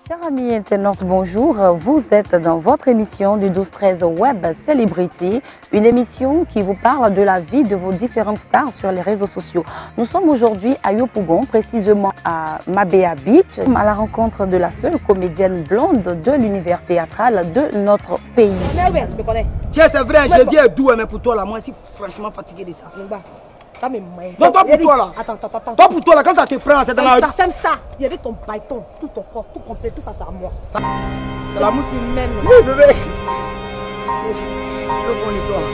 Chers amis internautes, bonjour. Vous êtes dans votre émission du 12-13 Web Celebrity, une émission qui vous parle de la vie de vos différentes stars sur les réseaux sociaux. Nous sommes aujourd'hui à Yopougon, précisément à Mabea Beach, à la rencontre de la seule comédienne blonde de l'univers théâtral de notre pays. Mais oui, tu me connais. Tiens, c'est vrai, Jésus est doux, mais pour toi là, moi je suis franchement fatigué de ça. Non, toi pour toi là. Attends. Toi pour toi là, quand ça te prend, c'est dans la... Ferme ça. Il y avait ton bâton, tout ton corps, tout complet, tout ça, c'est à moi. C'est la mouture. Tu m'aimes. Oui, bébé. Je veux qu'on nettoie là.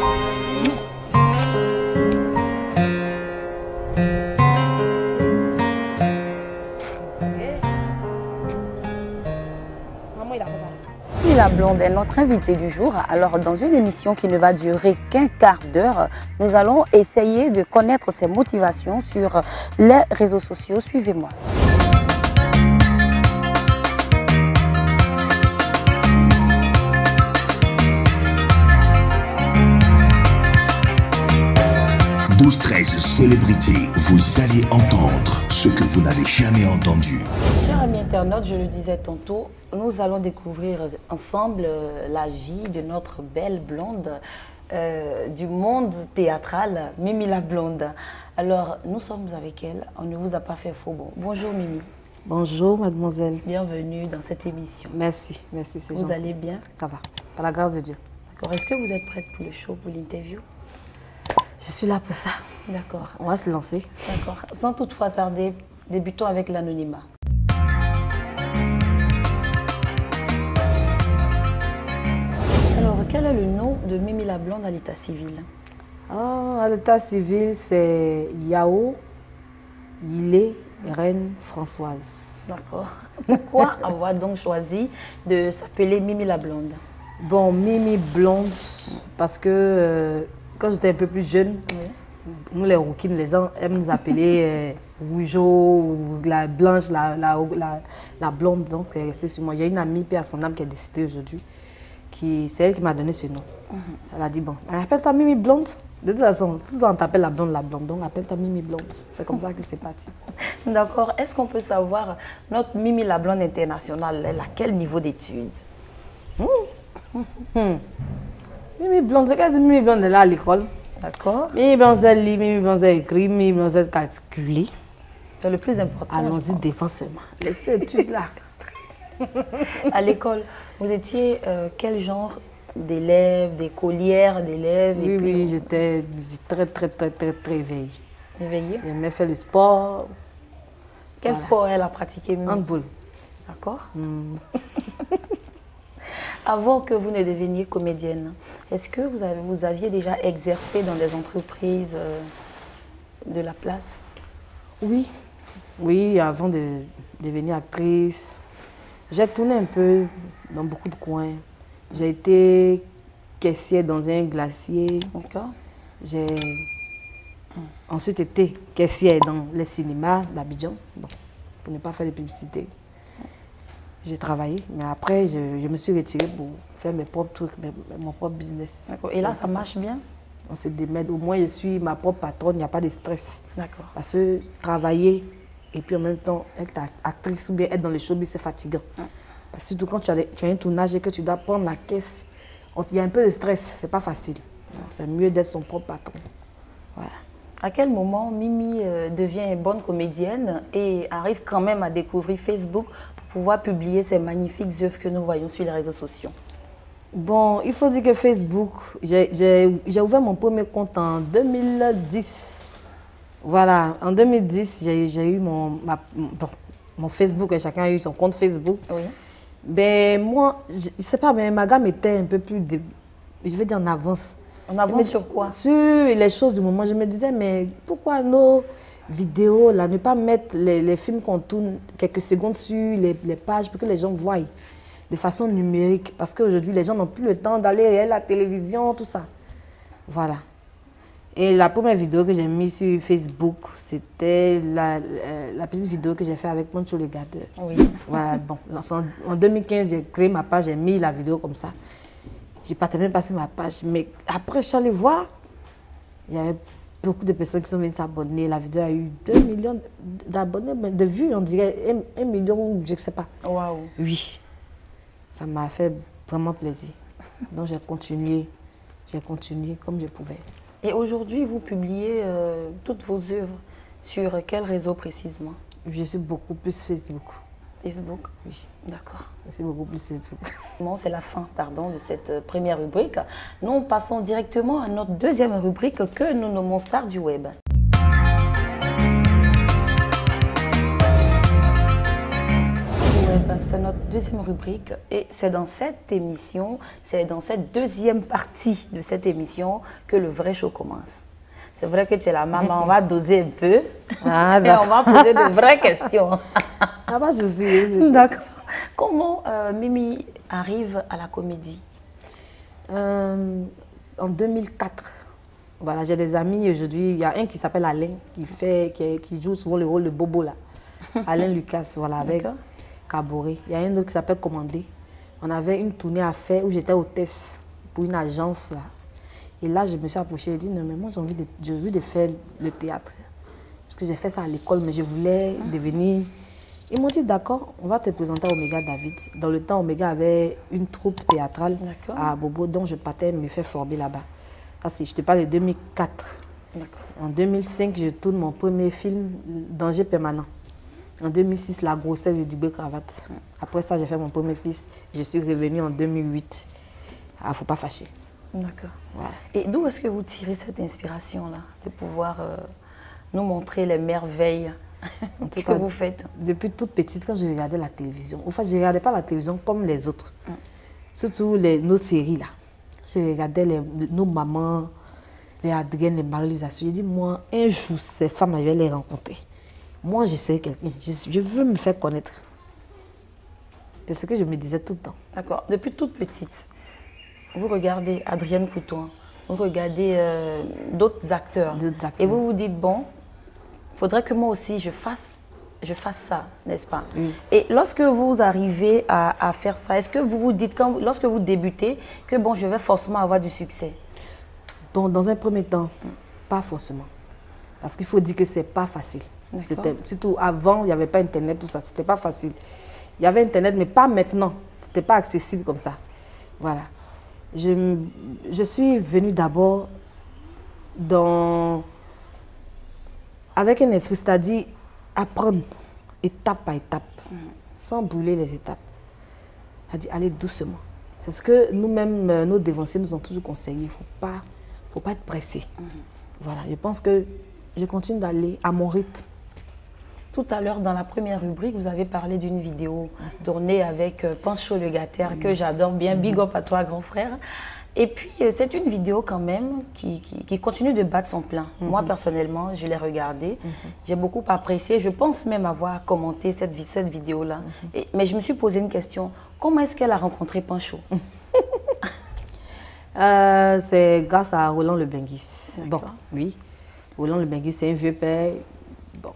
Maman, il a raison. La blonde est notre invitée du jour. Alors, dans une émission qui ne va durer qu'un quart d'heure, nous allons essayer de connaître ses motivations sur les réseaux sociaux. Suivez-moi. « 12-13 Célébrité, vous allez entendre ce que vous n'avez jamais entendu. » Chers amis internautes, je le disais tantôt, nous allons découvrir ensemble la vie de notre belle blonde du monde théâtral, Mimi la blonde. Alors, nous sommes avec elle, on ne vous a pas fait faux bon. Bonjour Mimi. Bonjour mademoiselle. Bienvenue dans cette émission. Merci, c'est gentil. Vous allez bien? Ça va, par la grâce de Dieu. D'accord. Est-ce que vous êtes prête pour le show, pour l'interview? Je suis là pour ça. D'accord. On va se lancer. D'accord. Sans toutefois tarder, débutons avec l'anonymat. Alors, quel est le nom de Mimi la blonde à l'état civil? À l'état civil, c'est Yao Yilé Reine Françoise. D'accord. Pourquoi avoir donc choisi de s'appeler Mimi la blonde? Bon, Mimi blonde, parce que quand j'étais un peu plus jeune, nous les rouquines, les gens aiment nous appeler Rougeau ou la blanche, la blonde, donc c'est resté sur moi. J'ai une amie, puis à son âme, qui est décédée aujourd'hui. C'est elle qui m'a donné ce nom. Elle a dit, bon, appelle-toi Mimi blonde. De toute façon, tout le temps on t'appelle la blonde, donc appelle-toi Mimi blonde. C'est comme ça que c'est parti. D'accord. Est-ce qu'on peut savoir, notre Mimi la blonde internationale, elle a quel niveau d'études? Mimi blonde, c'est quasi Mimi blonde, elle est là à l'école. D'accord. Mimi blonde, elle lit, Mimi blonde, elle écrit, Mimi blonde, elle calcule. C'est le plus important. Allons-y défensivement. Laissez études là. À l'école, vous étiez quel genre d'élèves, d'écolières, d'élèves? Oui, j'étais très éveillée. Éveillée? J'aimais faire le sport. Quel sport elle a pratiqué? Handball. D'accord. Avant que vous ne deveniez comédienne, est-ce que vous aviez déjà exercé dans des entreprises de la place? Oui, avant de devenir actrice, j'ai tourné un peu dans beaucoup de coins. J'ai été caissière dans un glacier. D'accord. J'ai ensuite été caissière dans les cinémas d'Abidjan, bon, pour ne pas faire de publicité. J'ai travaillé, mais après, je me suis retirée pour faire mes propres trucs, mon propre business. D'accord. Et là, ça marche bien? On se démène. Au moins, je suis ma propre patronne, il n'y a pas de stress. D'accord. Parce que travailler et puis en même temps être actrice ou bien être dans le showbiz, c'est fatigant. Parce que surtout quand tu as un tournage et que tu dois prendre la caisse, il y a un peu de stress, c'est pas facile. C'est mieux d'être son propre patron. Voilà. À quel moment Mimi devient bonne comédienne et arrive quand même à découvrir Facebook pour pouvoir publier ces magnifiques œuvres que nous voyons sur les réseaux sociaux? Bon, il faut dire que Facebook, j'ai ouvert mon premier compte en 2010. Voilà, en 2010, j'ai eu mon Facebook, et chacun a eu son compte Facebook. Oui. Ben moi, je ne sais pas, mais ma gamme était un peu plus, je vais dire en avance. En avance sur quoi? Sur les choses du moment. Je me disais, mais pourquoi nos vidéos, là, ne pas mettre les films qu'on tourne quelques secondes sur les pages pour que les gens voient de façon numérique? Parce qu'aujourd'hui, les gens n'ont plus le temps d'aller à la télévision, tout ça. Voilà. Et la première vidéo que j'ai mise sur Facebook, c'était la petite vidéo que j'ai faite avec Moncho le gardeur. Oui. Voilà, bon. En 2015, j'ai créé ma page, j'ai mis la vidéo comme ça. Je n'ai pas même passé ma page. Mais après, je suis allée voir, il y avait beaucoup de personnes qui sont venues s'abonner. La vidéo a eu 2 millions d'abonnés, de vues, on dirait 1 million, je ne sais pas. Waouh. Oui, ça m'a fait vraiment plaisir. Donc j'ai continué comme je pouvais. Et aujourd'hui, vous publiez toutes vos œuvres sur quel réseau précisément? Je suis beaucoup plus Facebook. Facebook? Oui. D'accord. Je suis beaucoup plus Facebook. C'est la fin, pardon, de cette première rubrique. Nous passons directement à notre deuxième rubrique que nous nommons Stars du Web. C'est notre deuxième rubrique et c'est dans cette émission, c'est dans cette deuxième partie de cette émission que le vrai show commence. C'est vrai que tu es la maman, on va doser un peu et on va poser de vraies questions. Pas de souci. D'accord. Comment Mimi arrive à la comédie? En 2004. Voilà, j'ai des amis aujourd'hui. Il y a un qui s'appelle Alain, qui joue souvent le rôle de Bobo là. Alain Lucas, voilà, avec Caboret. Il y a un autre qui s'appelle Commandé. On avait une tournée à faire où j'étais hôtesse pour une agence là. Et là, je me suis approchée et dit non, mais moi j'ai envie de faire le théâtre. Parce que j'ai fait ça à l'école, mais je voulais devenir. Ils m'ont dit d'accord, on va te présenter à Omega David. Dans le temps, Omega avait une troupe théâtrale à Bobo, dont je partais me faire former là-bas. Je te parle de 2004. En 2005, je tourne mon premier film, Danger permanent. En 2006, La grossesse de Dibé Cravate. Après ça, j'ai fait mon premier fils. Je suis revenue en 2008. Ah, faut pas fâcher. D'accord. Voilà. Et d'où est-ce que vous tirez cette inspiration-là, de pouvoir nous montrer les merveilles que vous faites? Depuis toute petite, quand je regardais la télévision, en fait, je ne regardais pas la télévision comme les autres. Surtout nos séries là. Je regardais nos mamans, les Adrienne, les Marie-Lise. J'ai dit, moi, un jour, ces femmes, je vais les rencontrer. Moi, je sais quelqu'un. Je veux me faire connaître. C'est ce que je me disais tout le temps. D'accord. Depuis toute petite, vous regardez Adrienne Couton, vous regardez d'autres acteurs. Et vous vous dites, bon, il faudrait que moi aussi je fasse ça, n'est-ce pas? Oui. Et lorsque vous arrivez à faire ça, est-ce que vous vous dites, lorsque vous débutez, que bon, je vais forcément avoir du succès? Bon, dans un premier temps, pas forcément. Parce qu'il faut dire que c'est pas facile. Surtout avant, il n'y avait pas Internet, tout ça, c'était pas facile. Il y avait Internet, mais pas maintenant. C'était pas accessible comme ça. Voilà. Je suis venue d'abord avec un esprit, c'est-à-dire apprendre étape par étape, sans brûler les étapes. C'est-à-dire aller doucement. C'est ce que nous-mêmes, nos dévanciers nous ont toujours conseillé. Il ne faut pas être pressé. Voilà, je pense que je continue d'aller à mon rythme. Tout à l'heure, dans la première rubrique, vous avez parlé d'une vidéo tournée avec Pancho le Gâtère, que j'adore bien. Big up à toi, grand frère. Et puis, c'est une vidéo quand même qui continue de battre son plein. Moi, personnellement, je l'ai regardée. J'ai beaucoup apprécié. Je pense même avoir commenté cette vidéo-là. Mais je me suis posé une question. Comment est-ce qu'elle a rencontré Pancho? C'est grâce à Roland Le Benguis. Bon, oui. Roland Le Benguis, c'est un vieux père. Bon.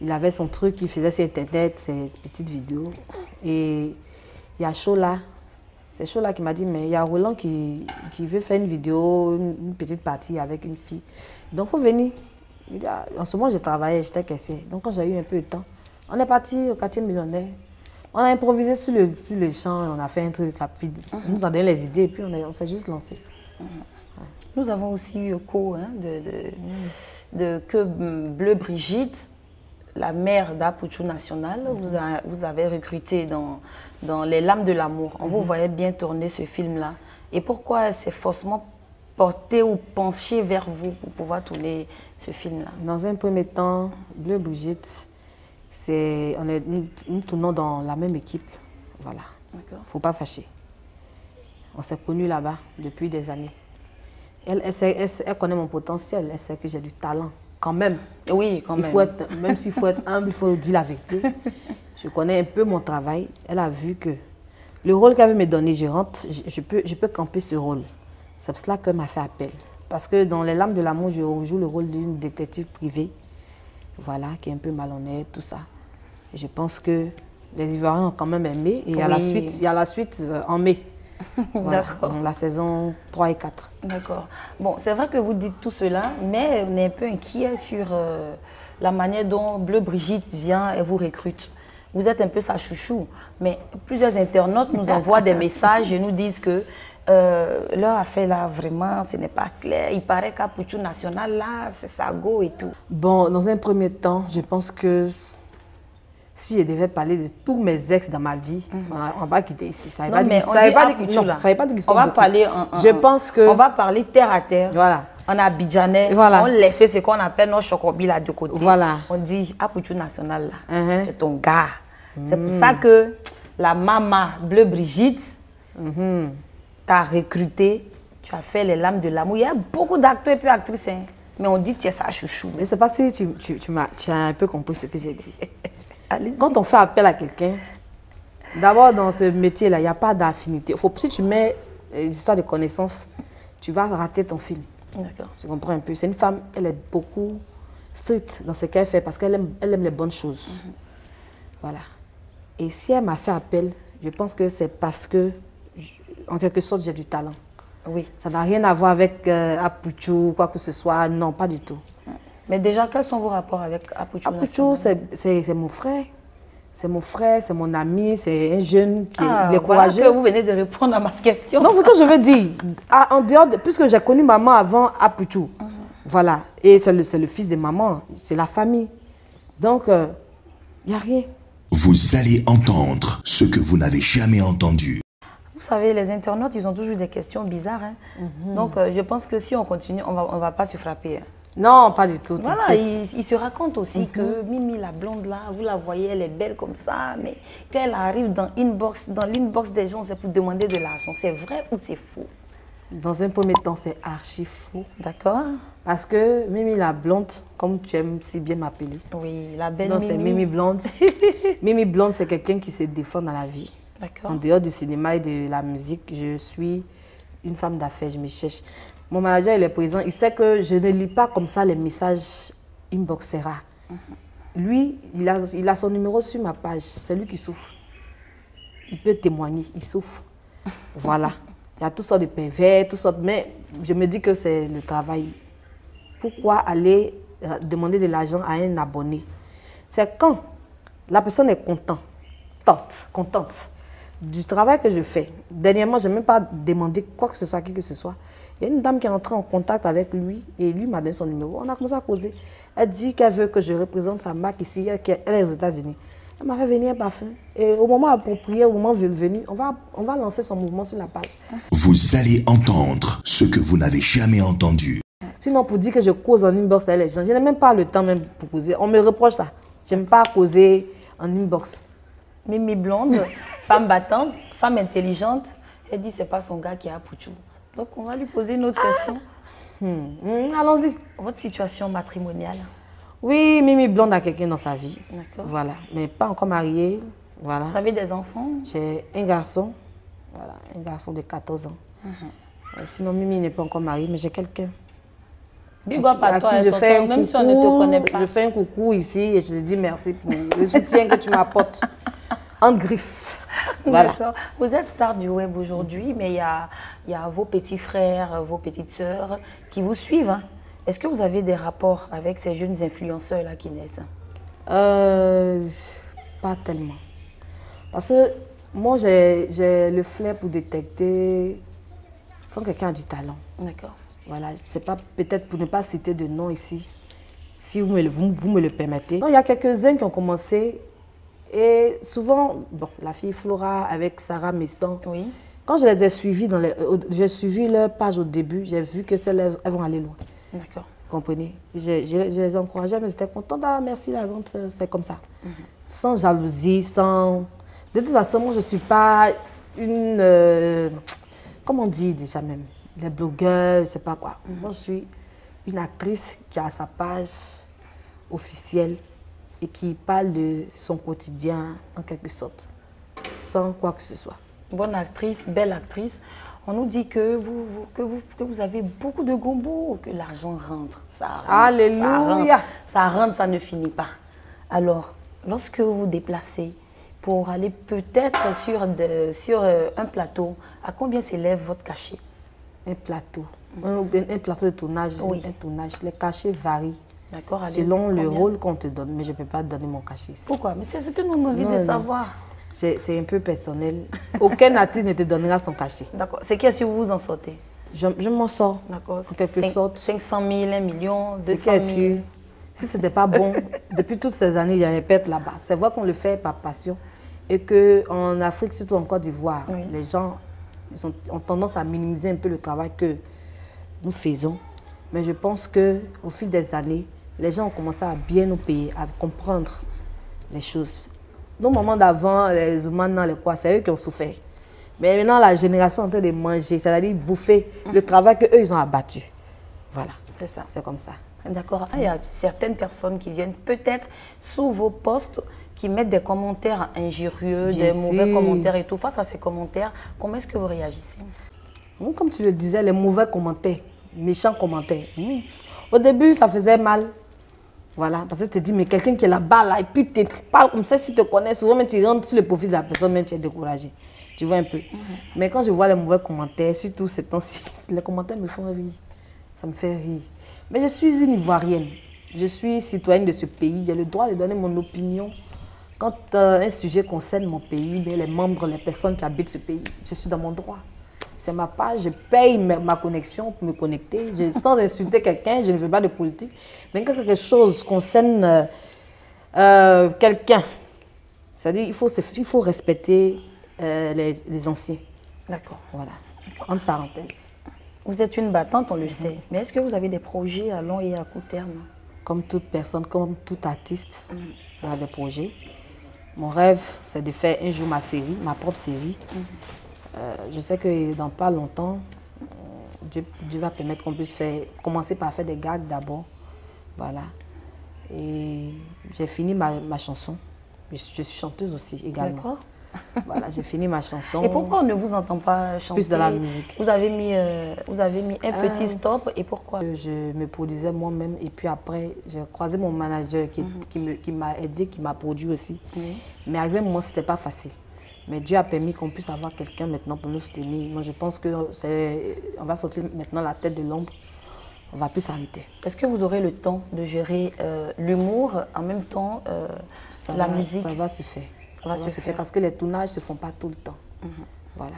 Il avait son truc, il faisait sur Internet, ses petites vidéos. Et il y a Chola. C'est Chola qui m'a dit, mais il y a Roland qui veut faire une vidéo, une petite partie avec une fille. Donc, il faut venir. En ce moment, je travaillais, j'étais caissière. Donc, quand j'ai eu un peu de temps, on est parti au quartier millionnaire. On a improvisé sur le champ, on a fait un truc rapide. On nous a donné les idées et puis on s'est juste lancé. Nous avons aussi eu écho de Que Bleu Brigitte, la mère d'Apuchou National. Vous avez recruté dans Les Lames de l'amour. On vous voyait bien tourner ce film-là. Et pourquoi c'est forcément porté ou penché vers vous pour pouvoir tourner ce film-là? Dans un premier temps, Bleu Brigitte, nous tournons dans la même équipe. Voilà. Il ne faut pas fâcher. On s'est connus là-bas depuis des années. Elle connaît mon potentiel, elle sait que j'ai du talent. Quand même. Oui, quand même. Même s'il faut être humble, il faut dire la vérité. Je connais un peu mon travail. Elle a vu que le rôle qu'elle veut me donner, je rentre, je peux camper ce rôle. C'est pour cela qu'elle m'a fait appel. Parce que dans Les Lames de l'amour, je joue le rôle d'une détective privée. Voilà, qui est un peu malhonnête, tout ça. Et je pense que les Ivoiriens ont quand même aimé. Et il y a la suite en mai. Voilà, D'accord. donc la saison 3 et 4. D'accord. Bon, c'est vrai que vous dites tout cela, mais on est un peu inquiet sur la manière dont Bleu Brigitte vient et vous recrute. Vous êtes un peu sa chouchou, mais plusieurs internautes nous envoient des messages et nous disent que leur affaire là, vraiment, ce n'est pas clair. Il paraît qu'à Puchu National, là, c'est sa go et tout. Bon, dans un premier temps, je pense que si je devais parler de tous mes ex dans ma vie, on va pas quitter ici. Ça ne Non, mais on veut dit pas à dire Puchu, là. ça veut pas dire qu'ils sont On va beaucoup. parler Je pense que... on va parler terre à terre. Voilà. En Abidjanais, Voilà. on laisse ce qu'on appelle nos chocobis là de côté. Voilà. On dit à Puchu National, là, c'est ton gars. C'est pour Mhm. ça que la maman Bleu Brigitte t'a recruté. Tu as fait les lames de l'amour. Il y a beaucoup d'acteurs et puis actrices, hein, mais on dit que tu es sa chouchou. Mais c'est parce que tu as un peu compris ce que j'ai dit. Allez-y. Quand on fait appel à quelqu'un, d'abord dans ce métier-là, il n'y a pas d'affinité. Si tu mets les histoires de connaissances, tu vas rater ton film. D'accord. Tu comprends un peu. C'est une femme, elle est beaucoup stricte dans ce qu'elle fait parce qu'elle aime les bonnes choses. Voilà. Et si elle m'a fait appel, je pense que c'est parce que, en quelque sorte, j'ai du talent. Oui. Ça n'a rien à voir avec Apuchu ou quoi que ce soit. Non, pas du tout. Mais déjà, quels sont vos rapports avec Apuchu Apuchu, National? c'est mon frère. C'est mon frère, c'est mon ami, c'est un jeune qui Ah, est voilà courageux. que vous venez de répondre à ma question. Non, ce que je veux dire, en dehors puisque j'ai connu maman avant Apuchu, voilà, et c'est le fils de maman, c'est la famille. Donc, il n'y a rien. Vous allez entendre ce que vous n'avez jamais entendu. Vous savez, les internautes, ils ont toujours des questions bizarres. Hein. Donc, je pense que si on continue, on va pas se frapper. Hein. Non, pas du tout. Voilà, t'inquiète. il se raconte aussi que Mimi, la blonde là, vous la voyez, elle est belle comme ça, mais quand elle arrive dans l'inbox des gens, c'est pour demander de l'argent. C'est vrai ou c'est faux? Dans un premier temps, c'est archi faux. D'accord? Parce que Mimi la blonde, comme tu aimes si bien m'appeler. Oui, la belle Non, Mimi. c'est Mimi blonde. Mimi blonde, c'est quelqu'un qui se défend dans la vie. D'accord. En dehors du cinéma et de la musique, je suis une femme d'affaires, je me cherche. Mon manager, il est présent, il sait que je ne lis pas comme ça les messages inboxera. Lui, il a son numéro sur ma page, c'est lui qui souffre. Il peut témoigner, il souffre. Voilà. Il y a toutes sortes de pervers, toutes sortes, mais je me dis que c'est le travail. Pourquoi aller demander de l'argent à un abonné? C'est quand la personne est contente du travail que je fais. Dernièrement, je n'ai même pas demandé quoi que ce soit à qui que ce soit. Il y a une dame qui est entrée en contact avec lui et lui m'a donné son numéro. On a commencé à causer. Elle dit qu'elle veut que je représente sa marque ici, elle est aux États-Unis. Elle m'a fait venir un parfum. Et au moment approprié, au moment venu, on va lancer son mouvement sur la page. Vous allez entendre ce que vous n'avez jamais entendu. Sinon, pour dire que je cause en inbox avec les gens, je n'ai même pas le temps même pour causer. On me reproche ça. Je n'aime pas causer en inbox. Mimi blonde, femme battante, femme intelligente, elle dit que ce n'est pas son gars qui est à Puchu. Donc, on va lui poser une autre question. Allons-y. Votre situation matrimoniale? Oui, Mimi blonde a quelqu'un dans sa vie. D'accord. Voilà. Mais pas encore mariée. Voilà. Vous avez des enfants? J'ai un garçon. Voilà. Un garçon de 14 ans. Sinon, Mimi n'est pas encore mariée, mais j'ai quelqu'un. Big up à toi, je fais un même coucou, si on ne te connaît pas. Je fais un coucou ici et je te dis merci pour le soutien que tu m'apportes. En griffe. Voilà. D'accord. Vous êtes star du web aujourd'hui, mais il y a vos petits frères, vos petites sœurs qui vous suivent. Hein. Est-ce que vous avez des rapports avec ces jeunes influenceurs-là qui naissent? Pas tellement. Parce que moi, j'ai le flair pour détecter quand quelqu'un a du talent. D'accord. Voilà, c'est pas peut-être pour ne pas citer de nom ici, si vous me le permettez. Non, il y a quelques-uns qui ont commencé et souvent, bon, la fille Flora avec Sarah Messon. Oui. Quand je les ai suivis, j'ai suivi leur page au début, j'ai vu que elles vont aller loin. D'accord. Vous comprenez? Je les encourageais, mais j'étais contente. Ah, merci la grande sœur, c'est comme ça. Sans jalousie, sans... De toute façon, moi, je ne suis pas une... comment on dit déjà même? Les blogueurs, je ne sais pas quoi. Moi, je suis une actrice qui a sa page officielle et qui parle de son quotidien, en quelque sorte, sans quoi que ce soit. Bonne actrice, belle actrice. On nous dit que vous avez beaucoup de gombo, que l'argent rentre. Ça rentre. Alléluia. Ça rentre, ça ne finit pas. Alors, lorsque vous vous déplacez pour aller peut-être sur un plateau. À combien s'élève votre cachet? Un plateau. Un plateau de tournage, Oui. un tournage. Les cachets varient D'accord, selon le combien? rôle qu'on te donne. Mais je ne peux pas donner mon cachet ici. Pourquoi? Mais c'est ce que nous avons envie Non, de non. savoir. C'est un peu personnel. Aucun artiste ne te donnera son cachet. D'accord. C'est qui est-ce que vous vous en sortez? Je m'en sors. D'accord. En quelque sorte. 500 000, 1 million, Ce 200 qui est 000. sûr, si ce n'était pas bon, depuis toutes ces années, je répète là-bas. C'est vrai qu'on le fait par passion et qu'en Afrique, surtout en Côte d'Ivoire, Oui. les gens ont tendance à minimiser un peu le travail que nous faisons. Mais je pense qu'au fil des années, les gens ont commencé à bien nous payer, à comprendre les choses. Nos moments d'avant, les humains, les quoi, c'est eux qui ont souffert. Mais maintenant, la génération est en train de manger, c'est-à-dire bouffer le travail qu'eux, ils ont abattu. Voilà, C'est ça. c'est comme ça. D'accord. Il y a certaines personnes qui viennent peut-être sous vos posts qui mettent des commentaires injurieux, Bien des mauvais sûr. commentaires et tout. Face à ces commentaires, comment est-ce que vous réagissez? Comme tu le disais, les mauvais commentaires, méchants commentaires. Au début, ça faisait mal. Voilà, parce que tu te dis, mais quelqu'un qui est là-bas, là, et puis tu parles comme ça, si tu te connais, souvent, mais tu rentres sur le profit de la personne, même tu es découragé. Tu vois un peu. Mais quand je vois les mauvais commentaires, surtout ces temps-ci, les commentaires me font rire. Ça me fait rire. Mais je suis une Ivoirienne. Je suis citoyenne de ce pays. J'ai le droit de donner mon opinion. Quand un sujet concerne mon pays, bien, les membres, les personnes qui habitent ce pays, je suis dans mon droit. C'est ma page, je paye ma connexion pour me connecter. Sans insulter quelqu'un, je ne veux pas de politique. Mais quand quelque chose concerne quelqu'un, c'est-à-dire il faut respecter les anciens. D'accord. Voilà, entre parenthèses. Vous êtes une battante, on le sait. Mais est-ce que vous avez des projets à long et à court terme? Comme toute personne, comme tout artiste, on a des projets. Mon rêve, c'est de faire un jour ma série, ma propre série. Je sais que dans pas longtemps, Dieu va permettre qu'on puisse commencer par faire des gags d'abord. Voilà. Et j'ai fini ma chanson. Je suis chanteuse aussi également. D'accord. Voilà, j'ai fini ma chanson. Et pourquoi on ne vous entend pas chanter? Plus de la musique. Vous avez mis un petit stop. Et pourquoi? Je me produisais moi-même et puis après, j'ai croisé mon manager qui m'a aidé, qui m'a produit aussi. Mais arrivé un moment, ce n'était pas facile. Mais Dieu a permis qu'on puisse avoir quelqu'un maintenant pour nous soutenir. Moi, je pense qu'on va sortir maintenant la tête de l'ombre. On ne va plus s'arrêter. Est-ce que vous aurez le temps de gérer l'humour, en même temps la musique? Ça va se faire. Ça va se faire. Parce que les tournages ne se font pas tout le temps. Voilà.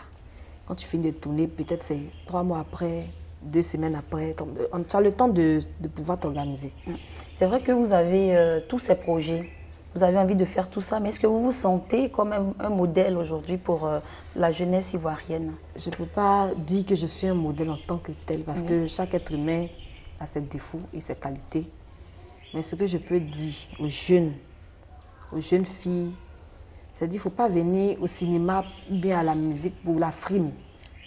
Quand tu finis de tourner, peut-être c'est 3 mois après, 2 semaines après. Tu as le temps de pouvoir t'organiser. C'est vrai que vous avez tous ces projets. Vous avez envie de faire tout ça, mais est-ce que vous vous sentez comme un modèle aujourd'hui pour la jeunesse ivoirienne? Je ne peux pas dire que je suis un modèle en tant que tel, parce que chaque être humain a ses défauts et ses qualités. Mais ce que je peux dire aux jeunes filles, c'est qu'il ne faut pas venir au cinéma ou bien à la musique pour la frime,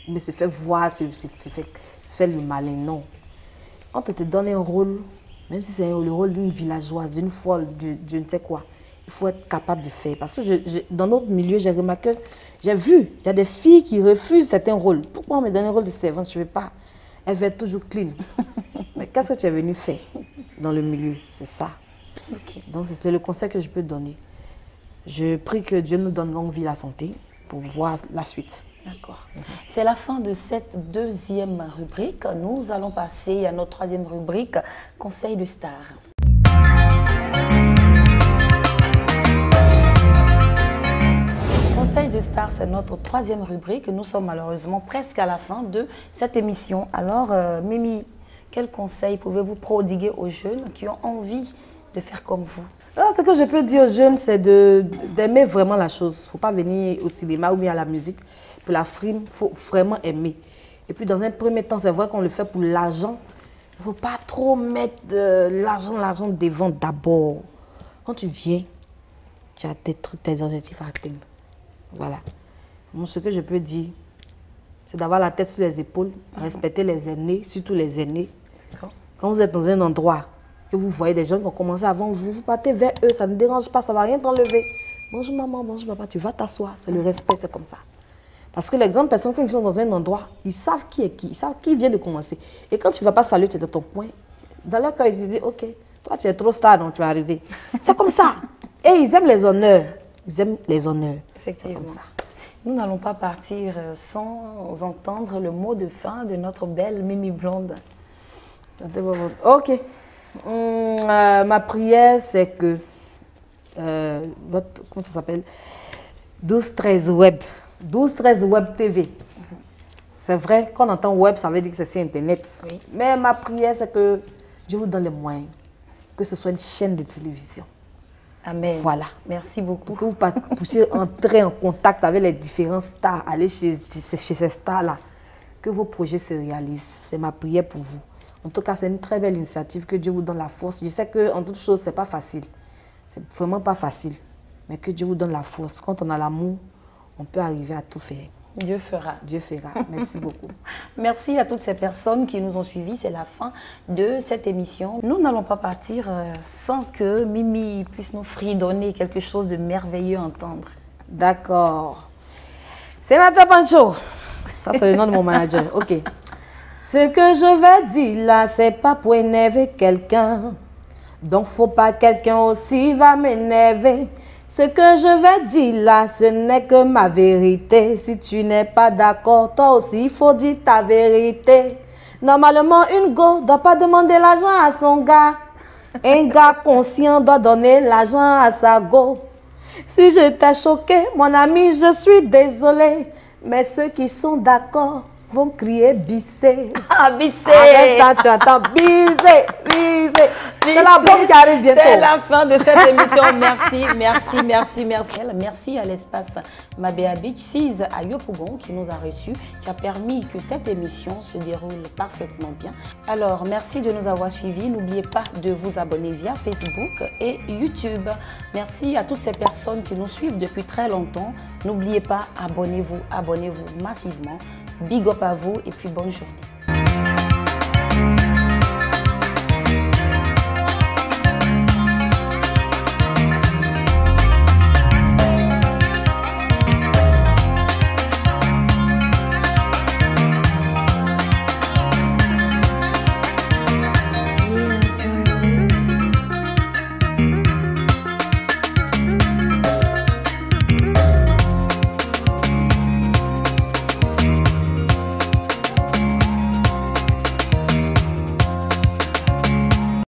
mais se faire voir, se faire le malin. Non. Quand on te donne un rôle, même si c'est le rôle d'une villageoise, d'une folle, je ne sais quoi, il faut être capable de faire. Parce que dans notre milieu, j'ai remarqué, j'ai vu, il y a des filles qui refusent certains rôles. Pourquoi on me donne un rôle de servante? Je ne veux pas. Elle veut être toujours clean. Mais qu'est-ce que tu es venu faire dans le milieu? C'est ça. Okay. Donc c'est le conseil que je peux donner. Je prie que Dieu nous donne longue vie, la santé, pour voir la suite. D'accord. C'est la fin de cette deuxième rubrique. Nous allons passer à notre troisième rubrique, Conseil de star. Conseil de star, c'est notre troisième rubrique. Nous sommes malheureusement presque à la fin de cette émission. Alors, Mimi, quel conseil pouvez-vous prodiguer aux jeunes qui ont envie de faire comme vous? Alors, ce que je peux dire aux jeunes, c'est d'aimer vraiment la chose. Il ne faut pas venir au cinéma ou bien à la musique pour la frime. Il faut vraiment aimer. Et puis, dans un premier temps, c'est vrai qu'on le fait pour l'argent. Il ne faut pas trop mettre l'argent devant d'abord. Quand tu viens, tu as tes trucs, tes objectifs à atteindre. Voilà. Bon, ce que je peux dire, c'est d'avoir la tête sur les épaules, respecter les aînés, surtout les aînés. Quand vous êtes dans un endroit, que vous voyez des gens qui ont commencé avant vous, vous partez vers eux, ça ne dérange pas, ça ne va rien t'enlever. Bonjour maman, bonjour papa, tu vas t'asseoir, c'est le respect, c'est comme ça. Parce que les grandes personnes, quand ils sont dans un endroit, ils savent qui est qui, ils savent qui vient de commencer. Et quand tu ne vas pas saluer, tu es dans ton coin, dans leur cœur, ils se disent, ok, toi tu es trop star, donc tu vas arriver. C'est comme ça. Et ils aiment les honneurs. Ils aiment les honneurs. Effectivement. Comme ça. Nous n'allons pas partir sans entendre le mot de fin de notre belle Mimi Blonde. Ok. Ma prière, c'est que comment ça s'appelle? 12-13 Web. 12-13 Web TV. C'est vrai, quand on entend web, ça veut dire que c'est sur Internet. Oui. Mais ma prière, c'est que Dieu vous donne les moyens. Que ce soit une chaîne de télévision. Amen. Voilà. Merci beaucoup. Que vous puissiez entrer en contact avec les différents stars, aller chez ces stars-là. Que vos projets se réalisent. C'est ma prière pour vous. En tout cas, c'est une très belle initiative. Que Dieu vous donne la force. Je sais qu'en toute chose, ce n'est pas facile. C'est vraiment pas facile. Mais que Dieu vous donne la force. Quand on a l'amour, on peut arriver à tout faire. Dieu fera. Dieu fera. Merci beaucoup. Merci à toutes ces personnes qui nous ont suivis. C'est la fin de cette émission. Nous n'allons pas partir sans que Mimi puisse nous fredonner quelque chose de merveilleux à entendre. D'accord. Sénateur Pancho. Ça, c'est le nom de mon manager. OK. Ce que je vais dire là, c'est pas pour énerver quelqu'un. Donc, faut pas quelqu'un aussi va m'énerver. Ce que je vais dire là, ce n'est que ma vérité. Si tu n'es pas d'accord, toi aussi, il faut dire ta vérité. Normalement, une go ne doit pas demander l'argent à son gars. Un gars conscient doit donner l'argent à sa go. Si je t'ai choqué, mon ami, je suis désolée. Mais ceux qui sont d'accord vont crier bisser. Ah, bisser! En tu entends bisser, bisser. C'est la bombe qui arrive bientôt. C'est la fin de cette émission. Merci. Merci à l'espace Mabea Beach 6 à Yopougon qui nous a reçus, qui a permis que cette émission se déroule parfaitement bien. Alors, merci de nous avoir suivis. N'oubliez pas de vous abonner via Facebook et YouTube. Merci à toutes ces personnes qui nous suivent depuis très longtemps. N'oubliez pas, abonnez-vous massivement. Big up à vous et puis bonne journée.